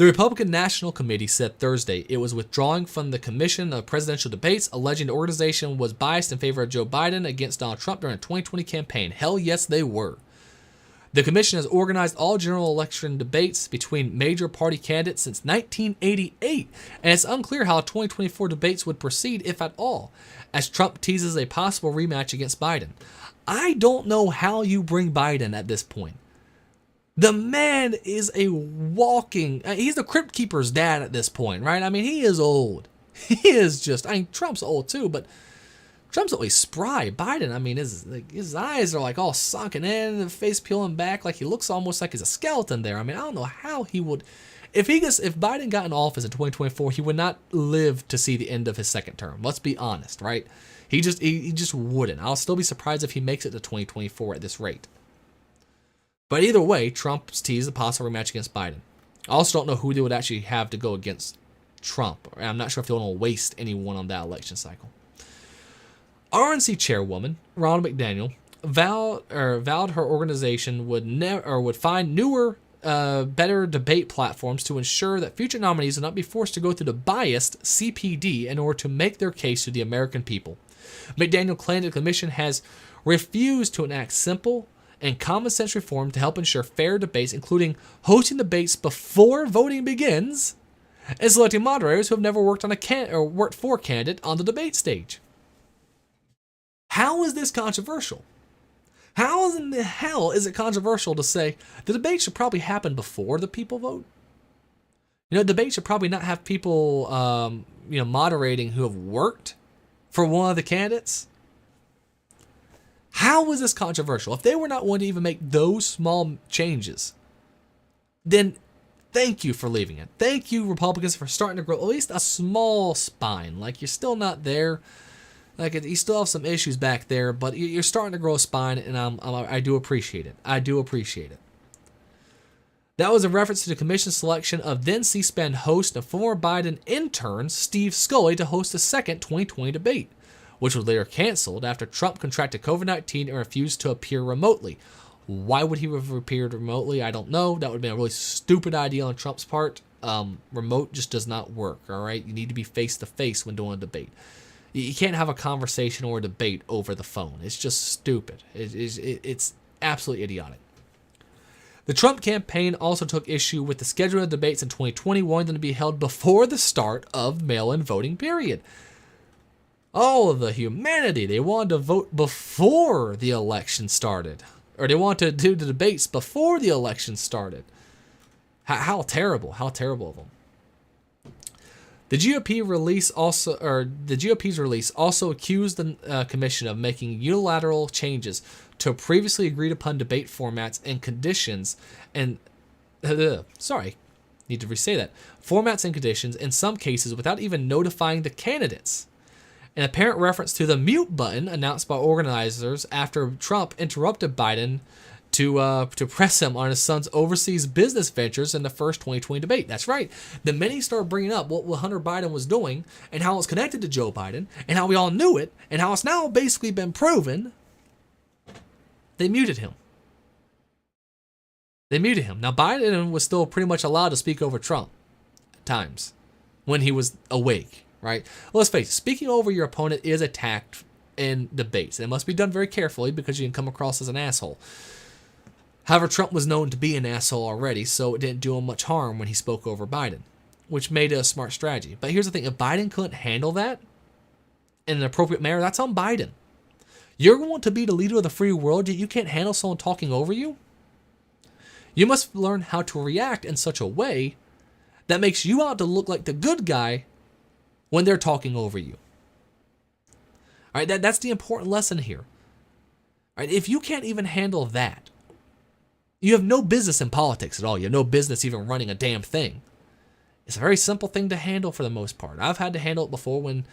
The Republican National Committee said Thursday it was withdrawing from the Commission of Presidential Debates, alleging the organization was biased in favor of Joe Biden against Donald Trump during the 2020 campaign. Hell yes, they were. The commission has organized all general election debates between major party candidates since 1988, and it's unclear how 2024 debates would proceed, if at all, as Trump teases a possible rematch against Biden. I don't know how you bring Biden at this point. The man is a walking, he's the Crypt Keeper's dad at this point, right? I mean, he is old. He is just, I mean, Trump's old too, but Trump's always spry. Biden, I mean, his eyes are like all sunken in, the face peeling back, like he looks almost like he's a skeleton there. I mean, I don't know how he would, if Biden got in office in 2024, he would not live to see the end of his second term. Let's be honest, right? He just wouldn't. I'll still be surprised if he makes it to 2024 at this rate. But either way, Trump's teased a possible rematch against Biden. I also don't know who they would actually have to go against Trump. I'm not sure if they want to waste anyone on that election cycle. RNC chairwoman Ronald McDaniel vowed her organization would find newer, better debate platforms to ensure that future nominees will not be forced to go through the biased CPD in order to make their case to the American people. McDaniel claimed the commission has refused to enact simple and common sense reform to help ensure fair debates, including hosting debates before voting begins and selecting moderators who have never worked for a candidate on the debate stage. How is this controversial? How in the hell is it controversial to say the debate should probably happen before the people vote? You know, debate should probably not have people, moderating who have worked for one of the candidates. How is this controversial? If they were not willing to even make those small changes, then thank you for leaving it. Thank you, Republicans, for starting to grow at least a small spine. Like, you're still not there. Like, you still have some issues back there, but you're starting to grow a spine, and I do appreciate it. I do appreciate it. That was a reference to the commission's selection of then C-SPAN host and former Biden intern Steve Scully to host the second 2020 debate, which was later canceled after Trump contracted COVID-19 and refused to appear remotely. Why would he have appeared remotely? I don't know. That would have been a really stupid idea on Trump's part. Remote just does not work, all right? You need to be face-to-face when doing a debate. You can't have a conversation or a debate over the phone. It's just stupid. It's absolutely idiotic. The Trump campaign also took issue with the schedule of debates in 2020, wanting them to be held before the start of mail-in voting period. All of the humanity. They wanted to vote before the election started. Or they wanted to do the debates before the election started. How terrible. How terrible of them. The GOP's release also accused the commission of making unilateral changes to previously agreed upon debate formats and conditions, and need to re-say that. Formats and conditions in some cases without even notifying the candidates. An apparent reference to the mute button announced by organizers after Trump interrupted Biden to press him on his son's overseas business ventures in the first 2020 debate. That's right. The minute he started bringing up what Hunter Biden was doing and how it's connected to Joe Biden and how we all knew it and how it's now basically been proven, they muted him. Now, Biden was still pretty much allowed to speak over Trump at times when he was awake, right? Let's face it, speaking over your opponent is a tact in debates. It must be done very carefully because you can come across as an asshole. However, Trump was known to be an asshole already, so it didn't do him much harm when he spoke over Biden, which made it a smart strategy. But here's the thing. If Biden couldn't handle that in an appropriate manner, that's on Biden. You're going to be the leader of the free world, yet you can't handle someone talking over you? You must learn how to react in such a way that makes you out to look like the good guy when they're talking over you. All right, that's the important lesson here. All right, if you can't even handle that, you have no business in politics at all. You have no business even running a damn thing. It's a very simple thing to handle for the most part. I've had to handle it before when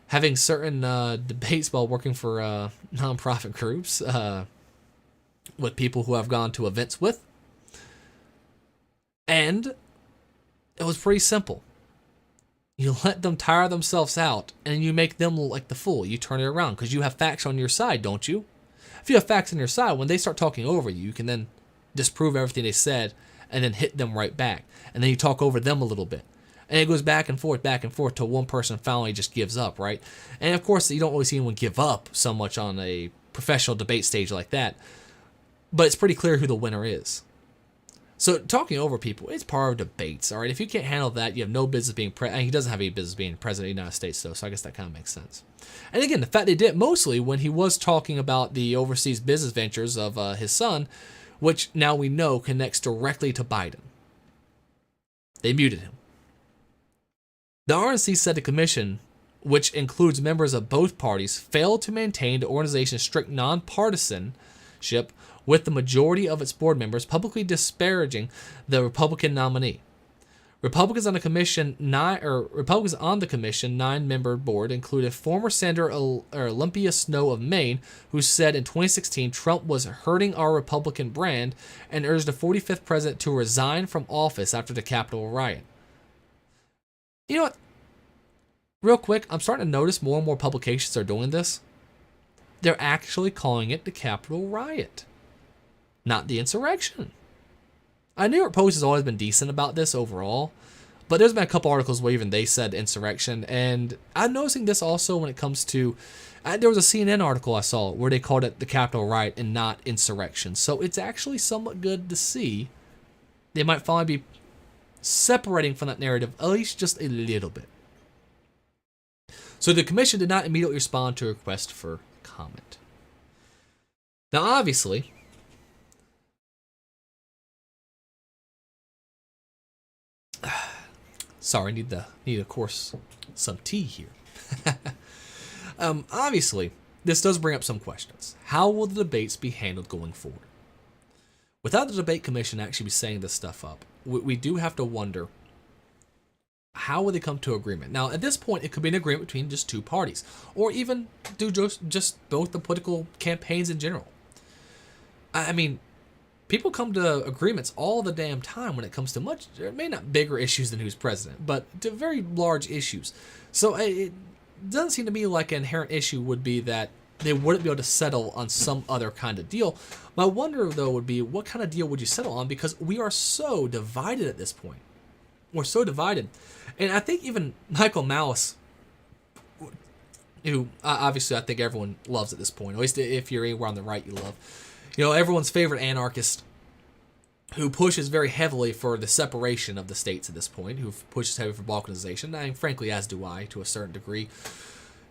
having certain debates while working for nonprofit groups with people who I've gone to events with. And it was pretty simple. You let them tire themselves out and you make them look like the fool. You turn it around because you have facts on your side, don't you? If you have facts on your side, when they start talking over you, you can then disprove everything they said and then hit them right back. And then you talk over them a little bit. And it goes back and forth till one person finally just gives up, right? And of course, you don't really see anyone give up so much on a professional debate stage like that. But it's pretty clear who the winner is. So talking over people, it's part of debates, all right? If you can't handle that, you have no business being president. He doesn't have any business being president of the United States, though, so I guess that kind of makes sense. And again, the fact they did it mostly when he was talking about the overseas business ventures of his son, which now we know connects directly to Biden. They muted him. The RNC said the commission, which includes members of both parties, failed to maintain the organization's strict nonpartisanship, with the majority of its board members publicly disparaging the Republican nominee. Republicans on the commission, 9-member board included former Senator Olympia Snowe of Maine, who said in 2016 Trump was hurting our Republican brand and urged the 45th president to resign from office after the Capitol riot. You know what? Real quick, I'm starting to notice more and more publications are doing this. They're actually calling it the Capitol riot, not the insurrection. New York Post has always been decent about this overall, but there's been a couple articles where even they said insurrection, and I'm noticing this also when it comes to, there was a CNN article I saw where they called it the Capitol riot and not insurrection, so it's actually somewhat good to see. They might finally be separating from that narrative, at least just a little bit. So the commission did not immediately respond to a request for comment. Now, obviously, sorry, need of course some tea here. Obviously, this does bring up some questions. How will the debates be handled going forward? Without the debate commission actually be setting this stuff up, we do have to wonder, how will they come to agreement? Now, at this point, it could be an agreement between just two parties, or even do just both the political campaigns in general. I mean, people come to agreements all the damn time when it comes to much, maybe not bigger issues than who's president, but to very large issues. So it doesn't seem to me like an inherent issue would be that they wouldn't be able to settle on some other kind of deal. My wonder, though, would be what kind of deal would you settle on? Because we are so divided at this point. We're so divided. And I think even Michael Malice, who obviously I think everyone loves at this point, at least if you're anywhere on the right you love, everyone's favorite anarchist, who pushes very heavily for the separation of the states at this point, who pushes heavily for balkanization, and frankly, as do I, to a certain degree.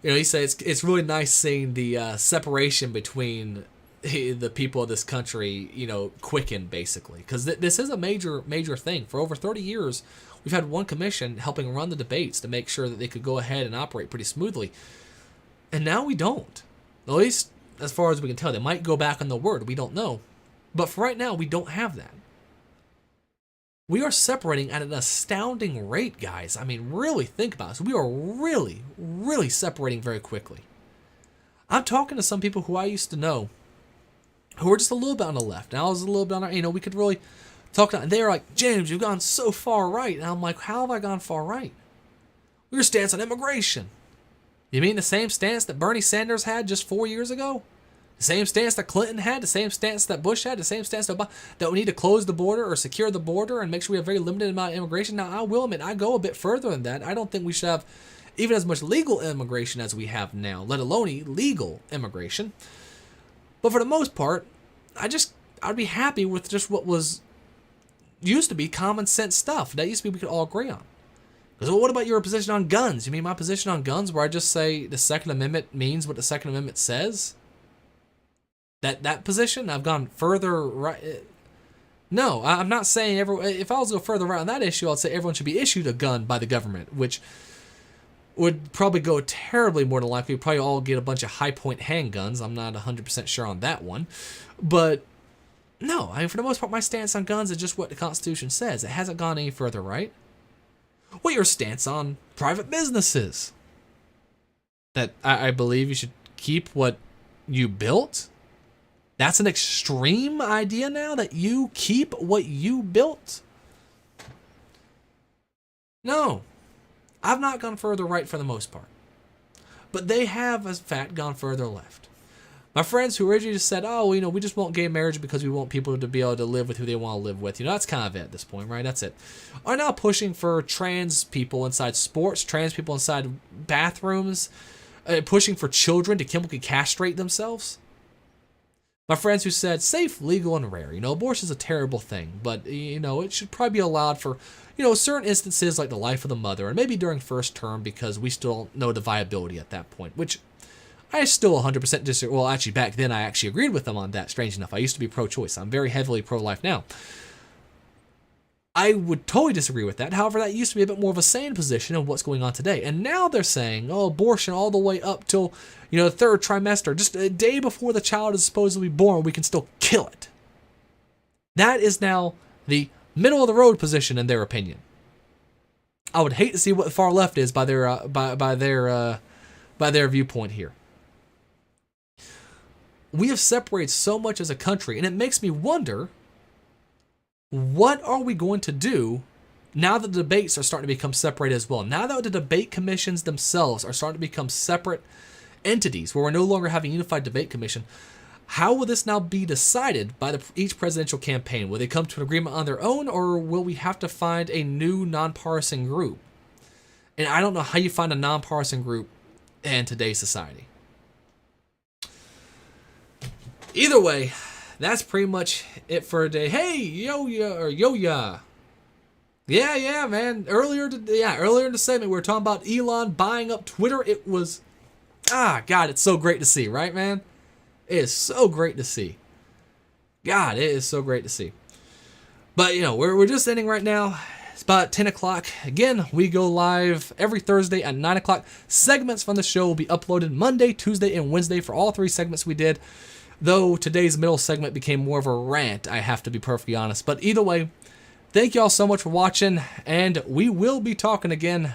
He says it's really nice seeing the separation between the people of this country, quicken, basically. Because this is a major thing. For over 30 years, we've had one commission helping run the debates to make sure that they could go ahead and operate pretty smoothly. And now we don't. At least, as far as we can tell. They might go back on the word. We don't know. But for right now, we don't have that. We are separating at an astounding rate, guys. I mean, really think about this. We are really, really separating very quickly. I'm talking to some people who I used to know who were just a little bit on the left. And I was a little bit on the, we could really talk to, and they were like, James, you've gone so far right. And I'm like, how have I gone far right? Your stance on immigration. You mean the same stance that Bernie Sanders had just 4 years ago? The same stance that Clinton had, the same stance that Bush had, the same stance that Obama, that we need to close the border or secure the border and make sure we have a very limited amount of immigration. Now, I will admit, I go a bit further than that. I don't think we should have even as much legal immigration as we have now, let alone illegal immigration. But for the most part, I'd be happy with just what was used to be common sense stuff. That used to be we could all agree on. Because, well, what about your position on guns? You mean my position on guns where I just say the Second Amendment means what the Second Amendment says? That position, I've gone further right. No, I'm not saying if I was to go further right on that issue, I'd say everyone should be issued a gun by the government, which would probably go terribly more than likely. We'd probably all get a bunch of high-point handguns. I'm not 100% sure on that one. But, no, for the most part, my stance on guns is just what the Constitution says. It hasn't gone any further right. What your stance on private businesses? That I believe you should keep what you built? That's an extreme idea now, that you keep what you built? No. I've not gone further right for the most part. But they have, in fact, gone further left. My friends who originally just said, oh, we just want gay marriage because we want people to be able to live with who they want to live with. That's kind of it at this point, right? That's it. Are now pushing for trans people inside sports, trans people inside bathrooms, pushing for children to chemically castrate themselves. My friends who said safe, legal, and rare. Abortion is a terrible thing, but, it should probably be allowed for, certain instances like the life of the mother and maybe during first term because we still don't know the viability at that point, which I still 100% disagree. Well, actually, back then I actually agreed with them on that, strange enough. I used to be pro-choice. I'm very heavily pro-life now. I would totally disagree with that. However, that used to be a bit more of a sane position of what's going on today. And now they're saying, abortion all the way up till, the third trimester, just a day before the child is supposedly born, we can still kill it. That is now the middle of the road position in their opinion. I would hate to see what the far left is by their viewpoint here. We have separated so much as a country, and it makes me wonder, what are we going to do now that the debates are starting to become separated as well? Now that the debate commissions themselves are starting to become separate entities, where we're no longer having a unified debate commission, how will this now be decided by each presidential campaign? Will they come to an agreement on their own, or will we have to find a new nonpartisan group? And I don't know how you find a nonpartisan group in today's society. Either way, that's pretty much it for today. Hey, yo-ya. Yeah, man. Earlier in the segment, we were talking about Elon buying up Twitter. It was, God, it's so great to see, right, man? It is so great to see. God, it is so great to see. But, we're just ending right now. It's about 10 o'clock. Again, we go live every Thursday at 9 o'clock. Segments from the show will be uploaded Monday, Tuesday, and Wednesday for all 3 segments we did. Though today's middle segment became more of a rant, I have to be perfectly honest. But either way, thank you all so much for watching, and we will be talking again